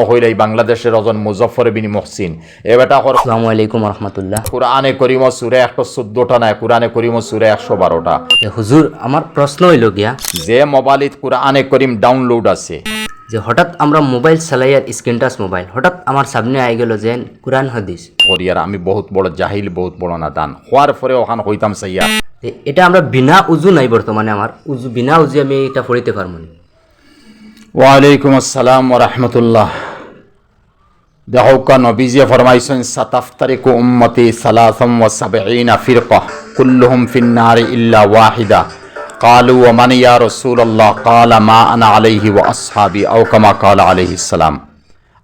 হইলাই বাংলাদেশের ওজন মুজফর বিন মুহসিন এ বেটা আসসালামু আলাইকুম রহমতুল্লাহ। কুরআনে করিম সূরা 114টা নাই, কুরআনে করিম সূরা 112টা। হুজুর, আমার প্রশ্ন হইল গিয়া যে মোবাইলত কুরআনে করিম ডাউনলোড আছে, যে হঠাৎ আমরা মোবাইল চালাইয়ার স্ক্রিন টাচ মোবাইল হঠাৎ আমার সামনে আই গেল যে কুরআন হাদিস করিয়ার আমি বহুত বড় জাহিল, বহুত বড় নাদান হওয়ার পরে ওখান হইতাম সাইয়া। এটা আমরা বিনা উজু নাই, বর্তমানে আমার উজু বিনা উজু আমি এটা পড়িতে পারবো না। ওয়ালাইকুম আসসালাম ওয়া রাহমাতুল্লাহ। দেখো কা নবীজি ফরমাইছেন সাতাফতারিকু উম্মতি সালাসাম ওয়া সাবঈনা ফিরকা কুল্লুহুম ফিন-নারি ইল্লা ওয়াহিদা ক্বালু ওয়া মান ইয়া রাসূলুল্লাহ ক্বালা মা আনা আলাইহি ওয়া আসহাবি আও কামা ক্বালা আলাইহিস সালাম।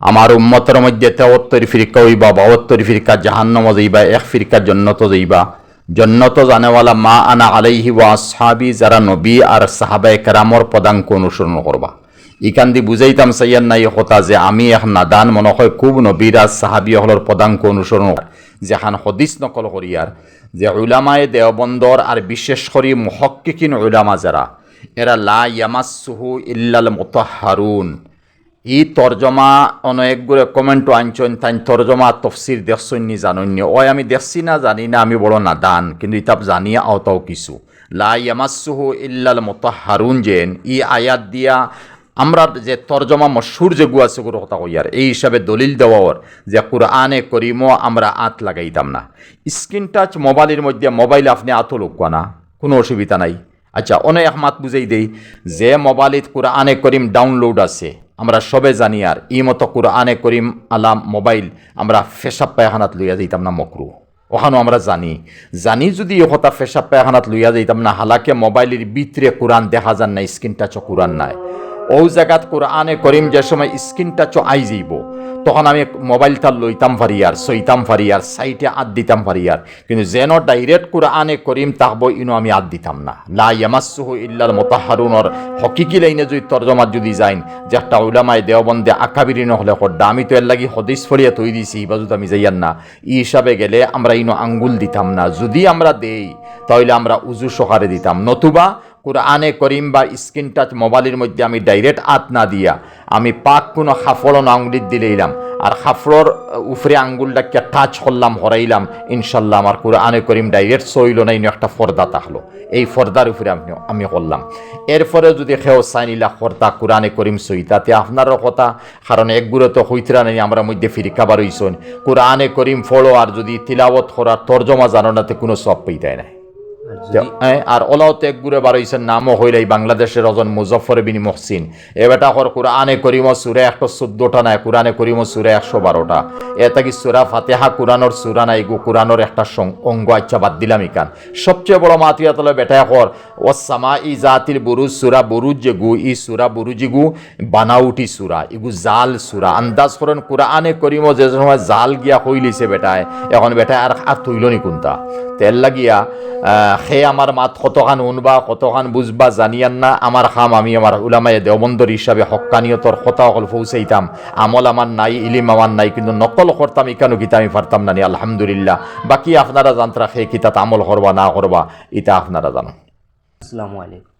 আমার উম্মতের মধ্যে 73 ফিরকা হইবা, 72 ফিরকা জাহান্নামে যাইবা, এক ফিরকা জান্নাতে যাইবা। জান্নাত জানেওয়ালা মা আনা আলাইহি ওয়া আসহাবি, যারা নবী আর সাহাবায়ে কেরামর পদাঙ্ক অনুসরণ করবা। ইকান দি বুঝাইতাম সাইয়ান নাই কথা যে আমি এক নাদান মনে হয় খুব নবীরা সাহাবী হলর পদাঙ্ক অনুসরণ যেখান হদিস নকল করিয়ার যে উলামায়ে দেওবন্দর আর বিশেষ করে মুহাক্কিকিন উলামা যারা এরা লা ইয়ামাসসুহু ইল্লাল মুতাহহারুন। ই তর্জমা অনেকগুলো কমেন্টও আনছেন, তাই তর্জমা তফসির দেখছেন নি জানেন নি? ওই আমি দেখছি না, জানি না, আমি বড় নাদান, কিন্তু ইতাব জানিয়া আওতাও কিছু লা ইয়ামাসসুহু ইল্লাল মুতাহহারুন যেন ই আয়াত দিয়া আমরা যে তর্জমা মশহুর যেগু আছে কোনো কথা কইয়ার এই হিসাবে দলিল দেওয়ার যে কুরআনে করিমও আমরা আত লাগাইতাম না। স্ক্রিন টাচ মোবাইলের মধ্যে মোবাইল আপনি আতও লুকবা না, কোনো অসুবিধা নাই। আচ্ছা, অনেক একমাত বুঝাই দেই যে মোবাইলত কুরআনে করিম ডাউনলোড আছে আমরা সবে জানি, আর ই মতো কুরআনে করিম আলাম মোবাইল আমরা পেশাব পায়খানাত লইয়া যাইতাম না মকরু। ওখানেও আমরা জানি যদি এ কথা পেশাব পায়খানাত লইয়া যাইতাম না। হালাকে মোবাইলের ভিতরে কোরআন দেখা যান না, স্ক্রিন টাচও কোরআন নাই। ও জায়গাত কোরআনে করিম যে সময় স্ক্রিন টাচও আই যাইব তখন আমি মোবাইলটা লইতাম ফারিয়ার, সইতাম ফারিয়ার, সাইটে আদ দিতাম ফারিয়ার, কিন্তু যেন ডাইরেক্ট কোরআনে করিম তাকবো ইনো আমি আদ দিতাম না। লা ইয়ামাসসুহু ইল্লাল মুতাহহারুনর হকিকি লাইনে যদি তর্জমাত যদি যাইন যে একটা উলামায়ে দেওবন্দে আকাবিরিন হলে কড্ডা, আমি তো এর লাগি হদিস ফরিয়া তৈ দিছি, বাজুত আমি যাইয়ান না। ই হিসাবে গেলে আমরা ইনো আঙ্গুল দিতাম না। যদি আমরা দেই তাহলে আমরা উজু সহারে দিতাম, নতুবা কুরআনে করিম বা স্ক্রিন টাচ মোবাইলের মধ্যে আমি ডাইরেক্ট আত না দিয়া আমি পাক কোনো খাফলন আঙ্গুলিত দিলেইলাম আর খাফলর উপরে আঙ্গুলটাকে টাচ করলাম, হরাইলাম, ইনশাল্লাহ আমার কুরআনে করিম ডাইরেক্ট সইল না, ইনো একটা ফর্দা থাকলো, এই ফর্দার উপরে আমি করলাম। এরপরে যদি খেও চাইনিলা ফর্দা কুরআনে করিম সই, তাতে আপনারও কথা, কারণ একগুলো তো হইতরা নেই আমরা মধ্যে ফিরিকা বার হইছেন। কুরআনে করিম ফলো আর যদি তিলাওয়াত করার তর্জমা জানো নাতে কোনো সব পেইতাই নাই। আর ওলাওতে এক গুড়ে বারইছেন নামও হইলাই বাংলাদেশের ওজন মুজফর বিন মুহসিন এ বেটা হর কুরআনে করিম সূরা 114টা নাই, কুরআনে করিম সূরা 112টা। এটা কি সূরা ফাতিহা কুরআনের সূরা নাই গো, কুরআনের একটা অঙ্গ। আচ্ছা, বাদ দিলাম ইকান। সবচেয়ে বড় মাতিয়াত হলো বেটা হর ওয়াস সামাই জাতিল বুরুজ সূরা বুরুজ যে গু, ই সূরা বুরুজি গু বানাউটি সূরা, ইগু জাল সূরা। আন্দাজ করেন কুরআনে করিম যে সময় জাল গিয়া হইলিছে বেটায়, এখন বেটায় আর তুইলনি কোনটা তেল লাগিয়া সে আমার মাত কতখান উনবা কতখান বুঝবা জানিয়ান না। আমার খাম আমি আমার উলামায়ে দেওবন্দর হিসাবে হক্কানিয়তর কথা অকল পৌঁছাইতাম। আমল আমার নাই, ইলিম আমার নাই, কিন্তু নকল করতাম ইকানো গীতা আমি পারতাম না নি, আলহামদুলিল্লাহ। বাকি আপনারা জানতরা সেই কিতাত আমল করবা না করবা এটা আপনারা জানো। আসসালামু আলাইকুম।